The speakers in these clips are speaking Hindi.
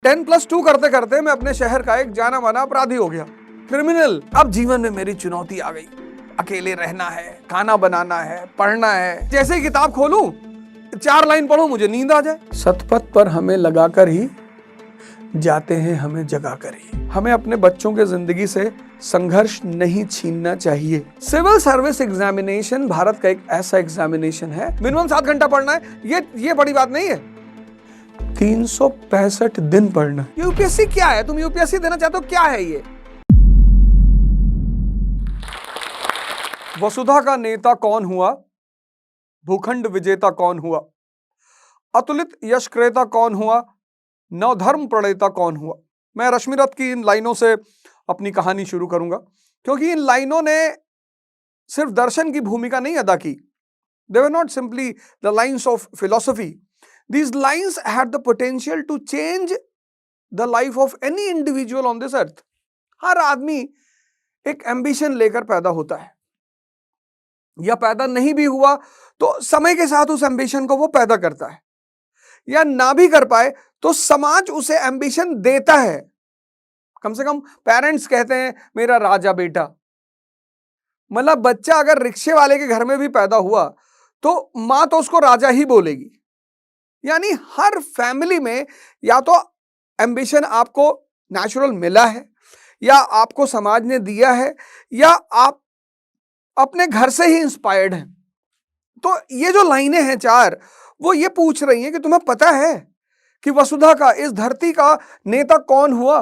10+2 करते करते मैं अपने शहर का एक जाना माना अपराधी हो गया, क्रिमिनल। अब जीवन में मेरी चुनौती आ गई, अकेले रहना है, खाना बनाना है, पढ़ना है। जैसे ही किताब खोलूं, 4 लाइन पढ़ूं, मुझे नींद आ जाए। सतपथ पर हमें लगाकर ही जाते हैं, हमें जगा कर ही। हमें अपने बच्चों के जिंदगी से संघर्ष नहीं छीनना चाहिए। सिविल सर्विस एग्जामिनेशन भारत का एक ऐसा एग्जामिनेशन है, मिनिमम 7 घंटा पढ़ना है। ये बड़ी बात नहीं है। 365 दिन पढ़ना। यूपीएससी क्या है? तुम यूपीएससी देना चाहते हो? क्या है ये? वसुधा का नेता कौन हुआ? भूखंड विजेता कौन हुआ? अतुलित यश क्रेता कौन हुआ? नवधर्म प्रणेता कौन हुआ? मैं रश्मिरथ की इन लाइनों से अपनी कहानी शुरू करूंगा, क्योंकि इन लाइनों ने सिर्फ दर्शन की भूमिका नहीं अदा की। They were not simply the lines of philosophy. These lines had the potential to change the life of any individual on this earth. हर आदमी एक एम्बिशन लेकर पैदा होता है, या पैदा नहीं भी हुआ तो समय के साथ उस एम्बिशन को वो पैदा करता है, या ना भी कर पाए तो समाज उसे एम्बिशन देता है। कम से कम पेरेंट्स कहते हैं मेरा राजा बेटा। मतलब बच्चा अगर रिक्शे वाले के घर में भी पैदा हुआ तो मां तो उसको राजा ही बोलेगी। यानी हर फैमिली में या तो एम्बिशन आपको नेचुरल मिला है, या आपको समाज ने दिया है, या आप अपने घर से ही इंस्पायर्ड हैं। तो ये जो लाइनें हैं 4, वो ये पूछ रही हैं कि तुम्हें पता है कि वसुधा का, इस धरती का नेता कौन हुआ?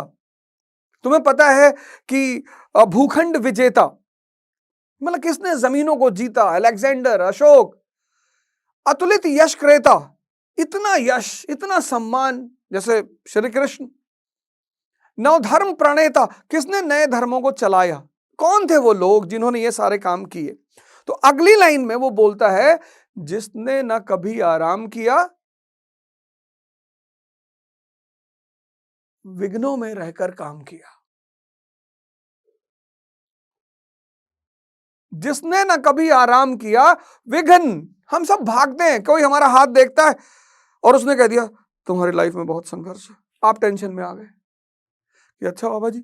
तुम्हें पता है कि भूखंड विजेता मतलब किसने जमीनों को जीता? अलेक्जेंडर, अशोक। अतुलित यश क्रेता, इतना यश, इतना सम्मान, जैसे श्री कृष्ण। नवधर्म प्रणेता, किसने नए धर्मों को चलाया? कौन थे वो लोग जिन्होंने ये सारे काम किए? तो अगली लाइन में वो बोलता है, जिसने न कभी आराम किया, विघ्नों में रहकर काम किया। जिसने न कभी आराम किया, विघ्न। हम सब भागते हैं, कोई हमारा हाथ देखता है और उसने कह दिया तुम्हारी लाइफ में बहुत संघर्ष है, आप टेंशन में आ गए कि अच्छा बाबा जी,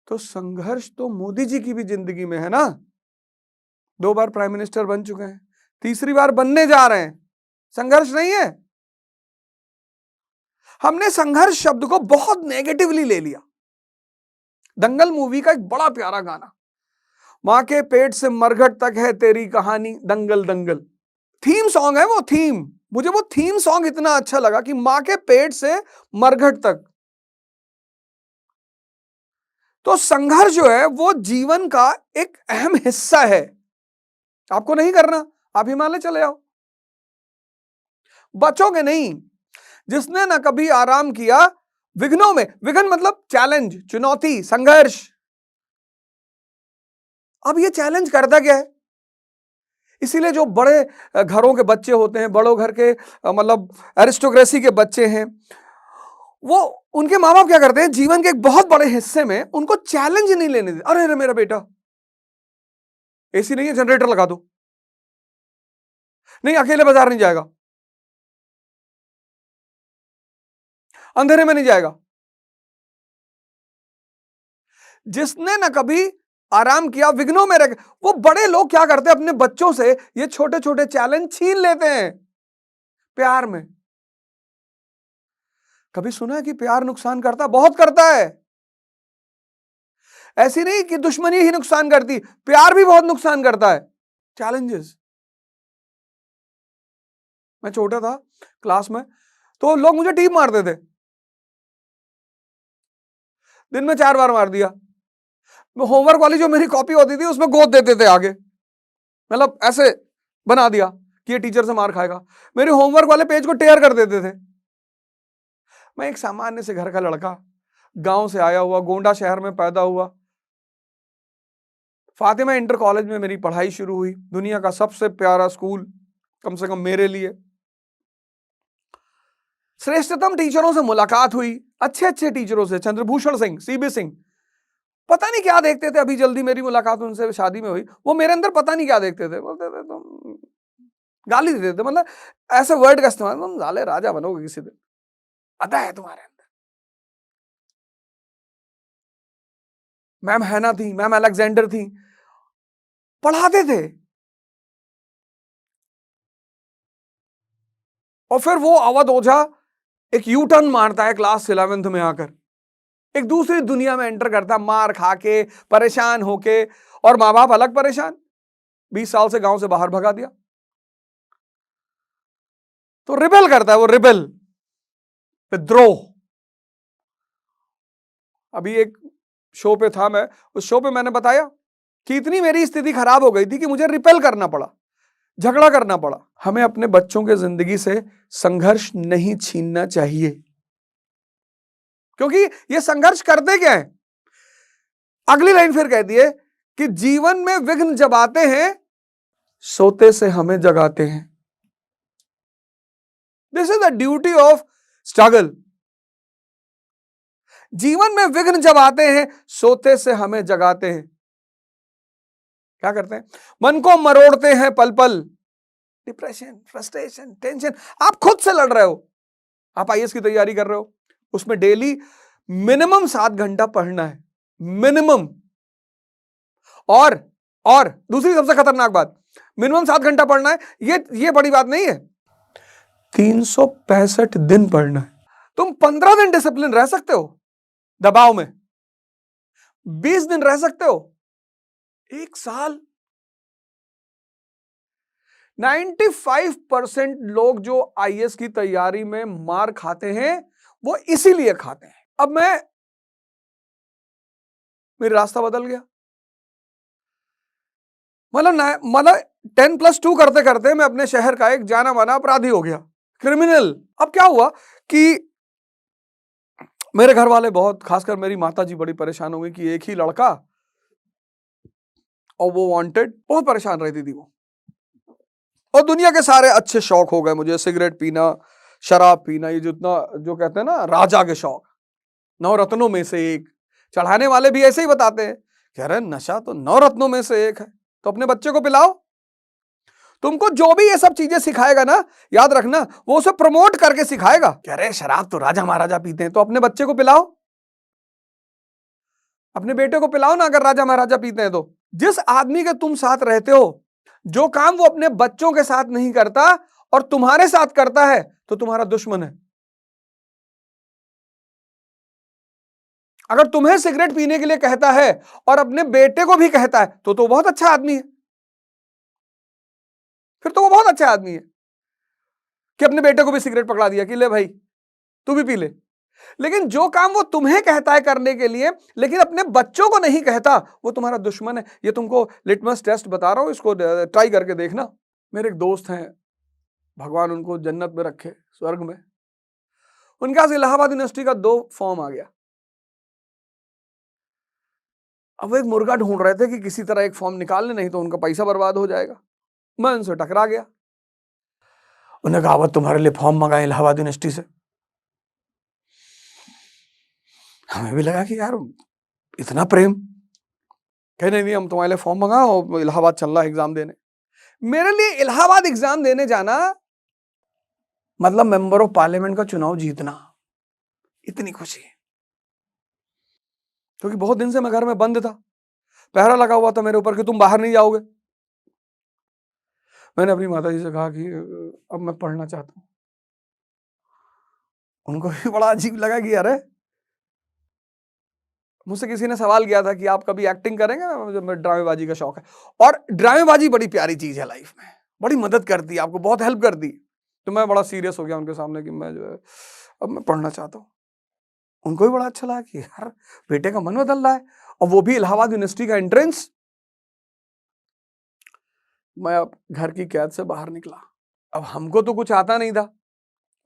तो संघर्ष तो मोदी जी की भी जिंदगी में है ना। 2 बार प्राइम मिनिस्टर बन चुके हैं, तीसरी बार बनने जा रहे हैं। संघर्ष नहीं है? हमने संघर्ष शब्द को बहुत नेगेटिवली ले लिया। दंगल मूवी का एक बड़ा प्यारा गाना, मां के पेट से मरघट तक है तेरी कहानी, दंगल दंगल। थीम सॉन्ग है वो, थीम। मुझे वो थीम सॉन्ग इतना अच्छा लगा कि मां के पेट से मरघट तक। तो संघर्ष जो है वो जीवन का एक अहम हिस्सा है। आपको नहीं करना, आप हिमालय चले आओ, बचोगे नहीं। जिसने ना कभी आराम किया, विघ्नों में, विघ्न मतलब चैलेंज, चुनौती, संघर्ष। अब ये चैलेंज करता क्या है? इसीलिए जो बड़े घरों के बच्चे होते हैं, बड़ों घर के मतलब एरिस्टोक्रेसी के बच्चे हैं, वो उनके माँ बाप क्या करते हैं, जीवन के एक बहुत बड़े हिस्से में उनको चैलेंज नहीं लेने देते। अरे अरे मेरा बेटा, एसी नहीं है, जनरेटर लगा दो। नहीं, अकेले बाजार नहीं जाएगा, अंधेरे में नहीं जाएगा। जिसने ना कभी आराम किया, विघ्नों में रह। वो बड़े लोग क्या करते हैं, अपने बच्चों से ये छोटे छोटे चैलेंज छीन लेते हैं प्यार में। कभी सुना है कि प्यार नुकसान करता? बहुत करता है। ऐसी नहीं कि दुश्मनी ही नुकसान करती, प्यार भी बहुत नुकसान करता है। चैलेंजेस। मैं छोटा था क्लास में, तो लोग मुझे टीप मारते थे, दिन में 4 बार मार दिया। होमवर्क वाली जो मेरी कॉपी होती थी उसमें गोद देते थे आगे, मतलब ऐसे बना दिया कि ये टीचर से मार खाएगा। मेरे होमवर्क वाले पेज को टेयर कर देते थे। मैं एक सामान्य से घर का लड़का, गांव से आया हुआ, गोंडा शहर में पैदा हुआ। फातिमा इंटर कॉलेज में मेरी पढ़ाई शुरू हुई, दुनिया का सबसे प्यारा स्कूल, कम से कम मेरे लिए। श्रेष्ठतम टीचरों से मुलाकात हुई, अच्छे अच्छे टीचरों से, चंद्रभूषण सिंह, सीबी सिंह। पता नहीं क्या देखते थे, अभी जल्दी मेरी मुलाकात उनसे शादी में हुई। वो मेरे अंदर पता नहीं क्या देखते थे, बोलते थे तुम, गाली देते थे, मतलब ऐसे वर्ड का इस्तेमाल, तुम साले राजा बनोगे किसी दिन, अदा है तुम्हारे अंदर। मैम हैना थी, मैम अलेक्जेंडर थी, पढ़ाते थे। और फिर वो अवध ओझा एक यू टर्न मारता है क्लास 11th में आकर, एक दूसरी दुनिया में एंटर करता है, मार खा के, परेशान होके, और माँ बाप अलग परेशान, 20 साल से गांव से बाहर भगा दिया। तो रिबेल करता है वो, रिबेल, विद्रोह। अभी एक शो पे था मैं, उस शो पे मैंने बताया कि इतनी मेरी स्थिति खराब हो गई थी कि मुझे रिपेल करना पड़ा, झगड़ा करना पड़ा। हमें अपने बच्चों के जिंदगी से संघर्ष नहीं छीनना चाहिए, क्योंकि ये संघर्ष करते क्या है। अगली लाइन फिर कहती है कि जीवन में विघ्न जब आते हैं, सोते से हमें जगाते हैं। This is the duty of struggle. जीवन में विघ्न जब आते हैं, सोते से हमें जगाते हैं। क्या करते हैं? मन को मरोड़ते हैं पल पल, डिप्रेशन, फ्रस्ट्रेशन, टेंशन। आप खुद से लड़ रहे हो, आप आईएएस की तैयारी कर रहे हो, उसमें डेली मिनिमम 7 घंटा पढ़ना है, मिनिमम। और दूसरी सबसे खतरनाक बात, मिनिमम 7 घंटा पढ़ना है, ये बड़ी बात नहीं है, 365 दिन पढ़ना है। तुम 15 दिन डिसिप्लिन रह सकते हो दबाव में, 20 दिन रह सकते हो, 1 साल। 95% लोग जो आईएएस की तैयारी में मार खाते हैं, वो इसीलिए खाते हैं। अब मेरा रास्ता बदल गया, मतलब 10+2 करते करते मैं अपने शहर का एक जाना माना अपराधी हो गया, क्रिमिनल। अब क्या हुआ कि मेरे घर वाले बहुत, खासकर मेरी माता जी बड़ी परेशान हो गई कि एक ही लड़का और वो वांटेड, बहुत परेशान रहती थी वो। और दुनिया के सारे अच्छे शौक हो गए मुझे, सिगरेट पीना, शराब पीना, ये जितना जो कहते हैं ना राजा के शौक, 9 रत्नों में से एक। चढ़ाने वाले भी ऐसे ही बताते हैं, कह रहे नशा तो 9 रत्नों में से एक है, तो अपने बच्चे को पिलाओ। तुमको जो भी ये सब चीजें सिखाएगा ना, याद रखना वो उसे प्रमोट करके सिखाएगा। कह रहे शराब तो राजा महाराजा पीते हैं, तो अपने बच्चे को पिलाओ, अपने बेटे को पिलाओ ना, अगर राजा महाराजा पीते हैं तो। जिस आदमी के तुम साथ रहते हो, जो काम वो अपने बच्चों के साथ नहीं करता और तुम्हारे साथ करता है, तो तुम्हारा दुश्मन है। अगर तुम्हें सिगरेट पीने के लिए कहता है और अपने बेटे को भी कहता है, तो बहुत अच्छा आदमी है, फिर तो वो बहुत अच्छा आदमी है कि अपने बेटे को भी सिगरेट पकड़ा दिया कि ले भाई तू भी पी ले। लेकिन जो काम वो तुम्हें कहता है करने के लिए, लेकिन अपने बच्चों को नहीं कहता, वो तुम्हारा दुश्मन है। ये तुमको लिटमस टेस्ट बता रहा हूं, इसको ट्राई करके देखना। मेरे एक दोस्त हैं, भगवान उनको जन्नत में रखे, स्वर्ग में। उनके पास इलाहाबाद यूनिवर्सिटी का 2 फॉर्म आ गया। अब वो एक मुर्गा ढूंढ रहे थे कि किसी तरह एक फॉर्म निकाल ले, नहीं तो उनका पैसा बर्बाद हो जाएगा। मैं उनसे टकरा गया। उन्होंने कहा वो तुम्हारे लिए फॉर्म मंगाए इलाहाबाद यूनिवर्सिटी से। हमें भी लगा कि यार इतना प्रेम। कह नहीं, हम तुम्हारे लिए फॉर्म मंगाओ, इलाहाबाद चल रहा है एग्जाम देने। मेरे लिए इलाहाबाद एग्जाम देने जाना मतलब मेंबर ऑफ पार्लियामेंट का चुनाव जीतना। इतनी खुशी, क्योंकि बहुत दिन से मैं घर में बंद था, पहरा लगा हुआ था मेरे ऊपर कि तुम बाहर नहीं जाओगे। मैंने अपनी माता जी से कहा कि अब मैं पढ़ना चाहता हूं। उनको भी बड़ा अजीब लगा कि अरे, मुझसे किसी ने सवाल किया था कि आप कभी एक्टिंग करेंगे, मुझे ड्रामेबाजी का शौक है। और ड्रामेबाजी बड़ी प्यारी चीज है लाइफ में, बड़ी मदद करती है, आपको बहुत हेल्प करती है। तो मैं बड़ा सीरियस हो गया उनके सामने कि मैं जो है अब मैं पढ़ना चाहता हूँ। उनको भी बड़ा अच्छा लगा कि यार बेटे का मन बदल रहा है, और वो भी इलाहाबाद यूनिवर्सिटी का एंट्रेंस। मैं अब घर की कैद से बाहर निकला। अब हमको तो कुछ आता नहीं था,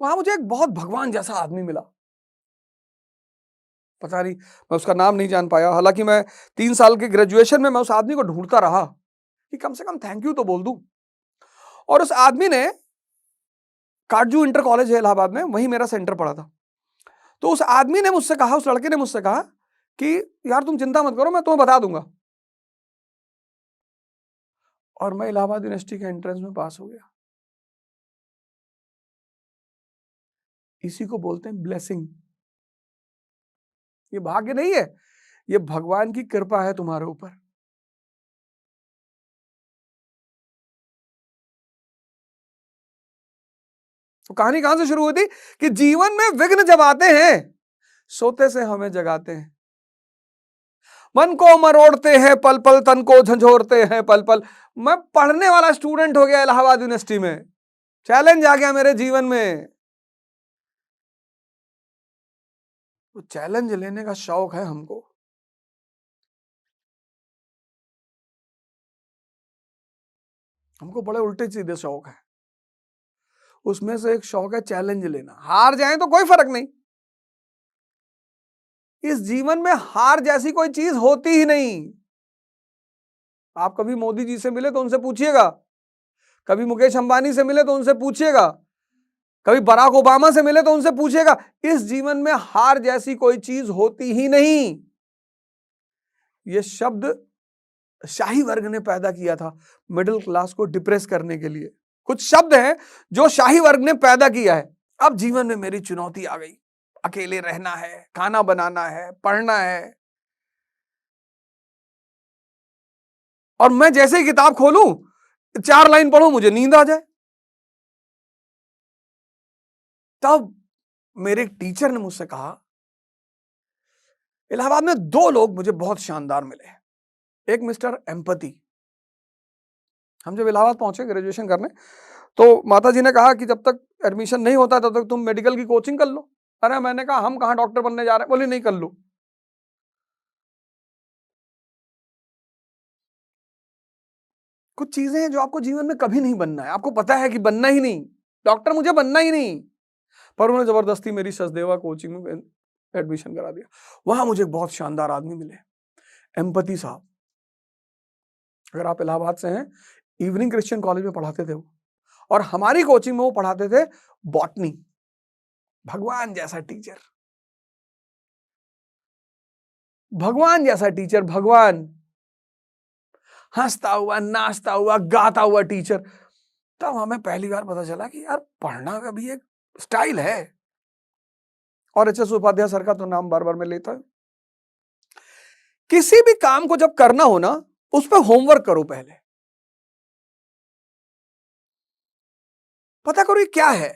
वहां मुझे एक बहुत भगवान जैसा आदमी मिला। पता नहीं, मैं उसका नाम नहीं जान पाया। हालांकि मैं 3 साल के ग्रेजुएशन में मैं उस आदमी को ढूंढता रहा कि कम से कम थैंक यू तो बोल दूं। और उस आदमी ने, काटजू इंटर कॉलेज है इलाहाबाद में, वहीं मेरा सेंटर पड़ा था। तो उस आदमी ने मुझसे कहा, उस लड़के ने मुझसे कहा कि यार तुम चिंता मत करो, मैं तुम्हें बता दूंगा। और मैं इलाहाबाद यूनिवर्सिटी के एंट्रेंस में पास हो गया। इसी को बोलते हैं ब्लेसिंग। ये भाग्य नहीं है, ये भगवान की कृपा है तुम्हारे ऊपर। तो कहानी कहां से शुरू हुई थी कि जीवन में विघ्न जब आते हैं, सोते से हमें जगाते हैं, मन को मरोड़ते हैं पल पल, तन को झंझोरते हैं पल पल। मैं पढ़ने वाला स्टूडेंट हो गया इलाहाबाद यूनिवर्सिटी में, चैलेंज आ गया मेरे जीवन में, तो चैलेंज लेने का शौक है हमको। हमको बड़े उल्टे सीधे शौक है, उसमें से एक शौक है चैलेंज लेना। हार जाए तो कोई फर्क नहीं, इस जीवन में हार जैसी कोई चीज होती ही नहीं। आप कभी मोदी जी से मिले तो उनसे पूछिएगा, कभी मुकेश अंबानी से मिले तो उनसे पूछिएगा, कभी बराक ओबामा से मिले तो उनसे पूछिएगा, इस जीवन में हार जैसी कोई चीज होती ही नहीं। यह शब्द शाही वर्ग ने पैदा किया था मिडिल क्लास को डिप्रेस करने के लिए। कुछ शब्द हैं जो शाही वर्ग ने पैदा किया है। अब जीवन में मेरी चुनौती आ गई, अकेले रहना है, खाना बनाना है, पढ़ना है, और मैं जैसे ही किताब खोलूं 4 लाइन पढ़ूं मुझे नींद आ जाए। तब मेरे टीचर ने मुझसे कहा, इलाहाबाद में 2 लोग मुझे बहुत शानदार मिले। एक मिस्टर एम्पैथी। हम जब इलाहाबाद पहुंचे ग्रेजुएशन करने, तो माता जी ने कहा कि जब तक एडमिशन नहीं होता तब तक तुम मेडिकल की कोचिंग कर लो। अरे मैंने कहा हम कहां डॉक्टर बनने जा रहे हैं, बोली नहीं कर लो। कुछ चीजें हैं जो आपको जीवन में कभी नहीं बनना है, आपको पता है कि बनना ही नहीं, डॉक्टर मुझे बनना ही नहीं, पर उन्होंने जबरदस्ती मेरी सचदेवा कोचिंग में एडमिशन करा दिया। वहां मुझे बहुत शानदार आदमी मिले, एम्पैथी साहब। अगर आप इलाहाबाद से हैं, इवनिंग क्रिश्चियन कॉलेज में पढ़ाते थे वो, और हमारी कोचिंग में वो पढ़ाते थे बॉटनी। भगवान जैसा टीचर, भगवान जैसा टीचर, भगवान, हंसता हुआ, नाचता हुआ, गाता हुआ टीचर। तब हमें पहली बार पता चला कि यार पढ़ना का भी एक स्टाइल है। और एच एस उपाध्याय सर का तो नाम बार बार मैं लेता हूं। किसी भी काम को जब करना हो ना, उस पर होमवर्क करो, पहले पता करो ये क्या है,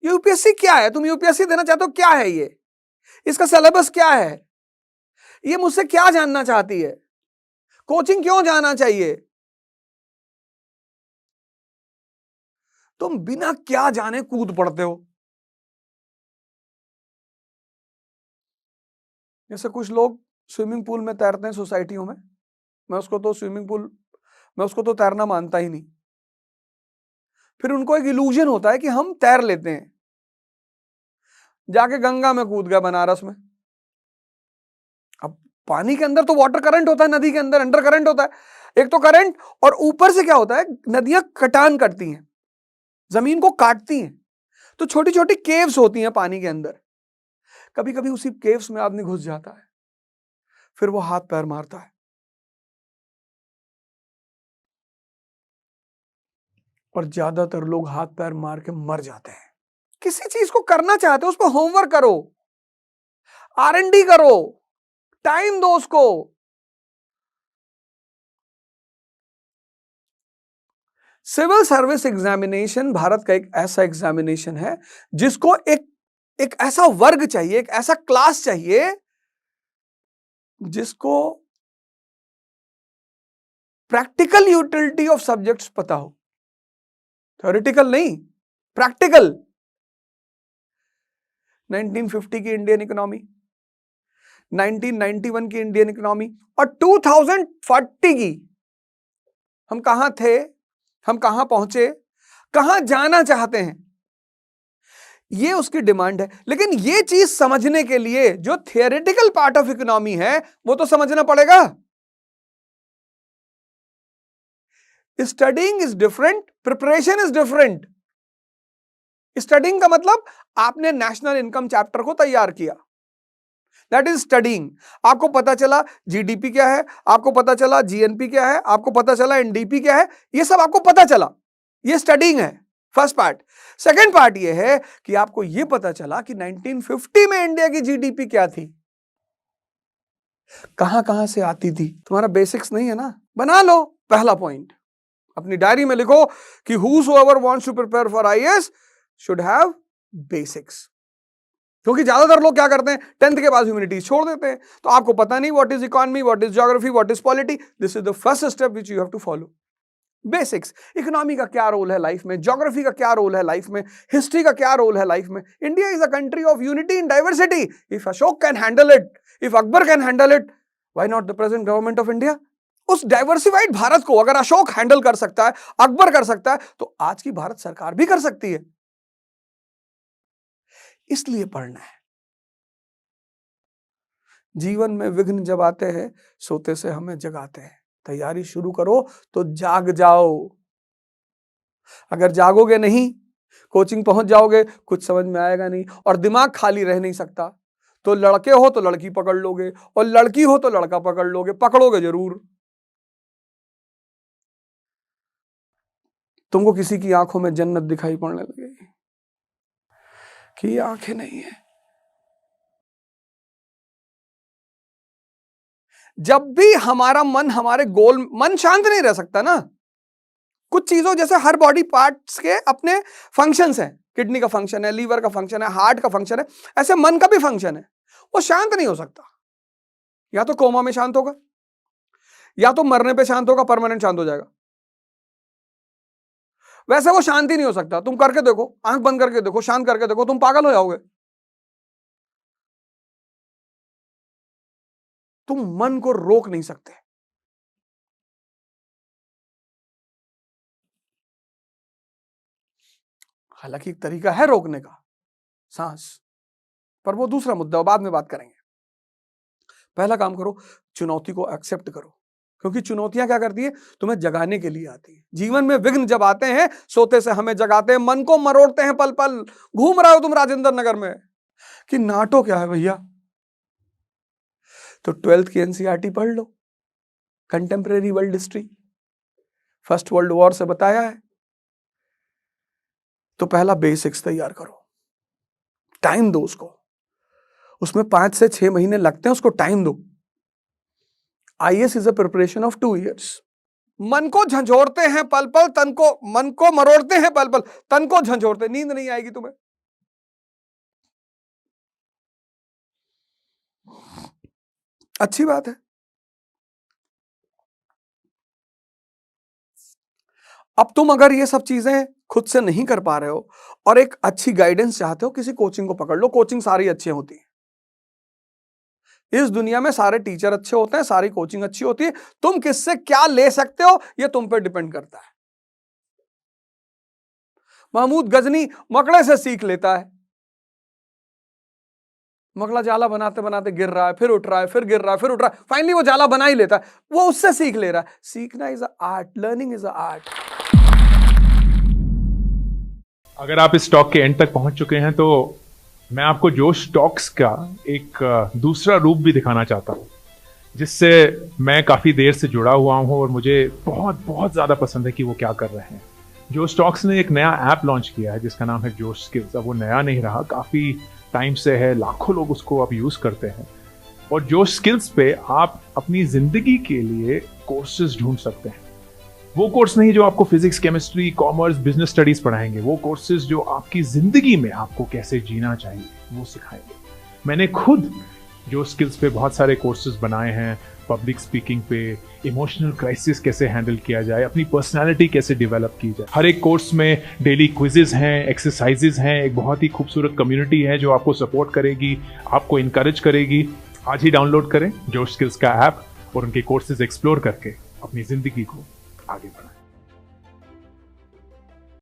यूपीएससी क्या है, तुम यूपीएससी देना चाहते हो, क्या है ये, इसका सिलेबस क्या है, ये मुझसे क्या जानना चाहती है, कोचिंग क्यों जाना चाहिए। तुम बिना क्या जाने कूद पड़ते हो। जैसे कुछ लोग स्विमिंग पूल में तैरते हैं सोसाइटियों में, मैं उसको तो स्विमिंग पूल, मैं उसको तो तैरना मानता ही नहीं। फिर उनको एक इल्यूजन होता है कि हम तैर लेते हैं, जाके गंगा में कूद गया बनारस में। अब पानी के अंदर तो वाटर करंट होता है, नदी के अंदर अंडर करंट होता है, एक तो करंट, और ऊपर से क्या होता है, नदियां कटान करती हैं, जमीन को काटती हैं, तो छोटी छोटी केव्स होती हैं पानी के अंदर। कभी कभी उसी केव्स में आदमी घुस जाता है, फिर वो हाथ पैर मारता है, और ज्यादातर लोग हाथ पैर मार के मर जाते हैं। किसी चीज को करना चाहते हो, उस पर होमवर्क करो, R&D करो, टाइम दो उसको। सिविल सर्विस एग्जामिनेशन भारत का एक ऐसा एग्जामिनेशन है जिसको एक ऐसा वर्ग चाहिए, एक ऐसा क्लास चाहिए जिसको प्रैक्टिकल यूटिलिटी ऑफ सब्जेक्ट्स पता हो, थ्योरेटिकल नहीं, प्रैक्टिकल। 1950 की इंडियन इकोनॉमी, 1991 की इंडियन इकोनॉमी, और 2040 की, हम कहां थे, हम कहां पहुंचे, कहां जाना चाहते हैं, ये उसकी डिमांड है। लेकिन ये चीज समझने के लिए जो थियोरेटिकल पार्ट ऑफ इकोनॉमी है वो तो समझना पड़ेगा। Studying is different, preparation is different. Studying का मतलब आपने नेशनल इनकम चैप्टर को तैयार किया, दैट इज स्टडीइंग। आपको पता चला जीडीपी क्या है, आपको पता चला जीएनपी क्या है, आपको पता चला एनडीपी क्या है, ये सब आपको पता चला, ये स्टडीइंग है, फर्स्ट पार्ट। सेकेंड पार्ट ये है कि आपको ये पता चला कि 1950 में इंडिया की जीडीपी क्या थी। कहां कहां से आती थी? तुम्हारा बेसिक्स नहीं है ना, बना लो। पहला पॉइंट अपनी डायरी में लिखो कि whosoever wants to prepare for IAS should have basics। क्योंकि ज्यादातर लोग क्या करते हैं, 10th के बाद ह्यूमैनिटीज छोड़ देते हैं, तो आपको पता नहीं what is economy, what is geography, what is polity. This is the first step which you have to follow. Basics, economy का क्या रोल है लाइफ में, ज्योग्राफी का क्या रोल है लाइफ में, हिस्ट्री का क्या रोल है लाइफ में। India is a country of unity in diversity. If Ashok can handle it, if Akbar can handle it, why not the present government of India? उस डाइवर्सिफाइड भारत को अगर अशोक हैंडल कर सकता है, अकबर कर सकता है, तो आज की भारत सरकार भी कर सकती है। इसलिए पढ़ना है। जीवन में विघ्न जब आते हैं, सोते से हमें जगाते हैं। तैयारी शुरू करो तो जाग जाओ। अगर जागोगे नहीं, कोचिंग पहुंच जाओगे, कुछ समझ में आएगा नहीं, और दिमाग खाली रह नहीं सकता। तो लड़के हो तो लड़की पकड़ लोगे, और लड़की हो तो लड़का पकड़ लोगे, पकड़ोगे जरूर। तुमको किसी की आंखों में जन्नत दिखाई पड़ने लगेगी कि ये आंखें नहीं है। जब भी हमारा मन हमारे गोल, मन शांत नहीं रह सकता ना। कुछ चीजों जैसे हर बॉडी पार्ट्स के अपने फंक्शंस हैं, किडनी का फंक्शन है, लीवर का फंक्शन है, हार्ट का फंक्शन है, ऐसे मन का भी फंक्शन है। वो शांत नहीं हो सकता। या तो कोमा में शांत होगा, या तो मरने पे शांत होगा, परमानेंट शांत हो जाएगा। वैसे वो शांति नहीं हो सकता। तुम करके देखो, आंख बंद करके देखो, शांत करके देखो, तुम पागल हो जाओगे। तुम मन को रोक नहीं सकते। हालांकि एक तरीका है रोकने का, सांस, पर वो दूसरा मुद्दा, बाद में बात करेंगे। पहला काम करो, चुनौती को एक्सेप्ट करो, क्योंकि चुनौतियां क्या करती है, तुम्हें जगाने के लिए आती है। जीवन में विघ्न जब आते हैं, सोते से हमें जगाते हैं, मन को मरोड़ते हैं पल पल। घूम रहे हो तुम राजेंद्र नगर में कि नाटो क्या है भैया, तो 12th की एनसीईआरटी पढ़ लो, contemporary world history, first world war से बताया है। तो पहला बेसिक्स तैयार करो, टाइम दो उसको। उसमें 5 से 6 महीने लगते हैं, उसको टाइम दो। IAS is a preparation of 2 years। मन को झंझोड़ते हैं पल पल, तन को, मन को मरोड़ते हैं पल पल, तन को झंझोड़ते। नींद नहीं आएगी तुम्हें। अच्छी बात है। अब तुम अगर ये सब चीजें खुद से नहीं कर पा रहे हो और एक अच्छी गाइडेंस चाहते हो, किसी कोचिंग को पकड़ लो। कोचिंग सारी अच्छी होती है इस दुनिया में, सारे टीचर अच्छे होते हैं, सारी कोचिंग अच्छी होती है। तुम किससे क्या ले सकते हो ये तुम पे डिपेंड करता है। महमूद गजनी मकड़े से सीख लेता है। मकड़ा जाला बनाते बनाते गिर रहा है, फिर उठ रहा है, फिर गिर रहा है, फिर उठ रहा है, फाइनली वो जाला बना ही लेता है। वो उससे सीख ले रहा है। सीखना is a art, learning is a art. अगर आप इस टॉक के एंड तक पहुंच चुके हैं तो मैं आपको जोश टॉक्स का एक दूसरा रूप भी दिखाना चाहता हूं, जिससे मैं काफ़ी देर से जुड़ा हुआ हूं और मुझे बहुत बहुत ज़्यादा पसंद है कि वो क्या कर रहे हैं। जोश टॉक्स ने एक नया ऐप लॉन्च किया है जिसका नाम है जोश स्किल्स। अब वो नया नहीं रहा, काफ़ी टाइम से है, लाखों लोग उसको अब यूज़ करते हैं। और जोश स्किल्स पे आप अपनी ज़िंदगी के लिए कोर्सेज ढूंढ सकते हैं। वो कोर्स नहीं जो आपको physics, chemistry, commerce, business studies पढ़ाएंगे, वो कोर्सेज जो आपकी जिंदगी में आपको कैसे जीना चाहिए वो सिखाएंगे। मैंने खुद जो स्किल्स पे बहुत सारे कोर्सेज बनाए हैं, पब्लिक स्पीकिंग पे, इमोशनल क्राइसिस कैसे हैंडल किया जाए, अपनी पर्सनालिटी कैसे डेवलप की जाए। हर एक कोर्स में डेली क्विजेज हैं, एक्सरसाइजेज हैं, एक बहुत ही खूबसूरत कम्युनिटी है जो आपको सपोर्ट करेगी, आपको इनकरेज करेगी। आज ही डाउनलोड करें जोश स्किल्स का ऐप और उनके कोर्सेज एक्सप्लोर करके अपनी जिंदगी को आगे बढ़ाएं।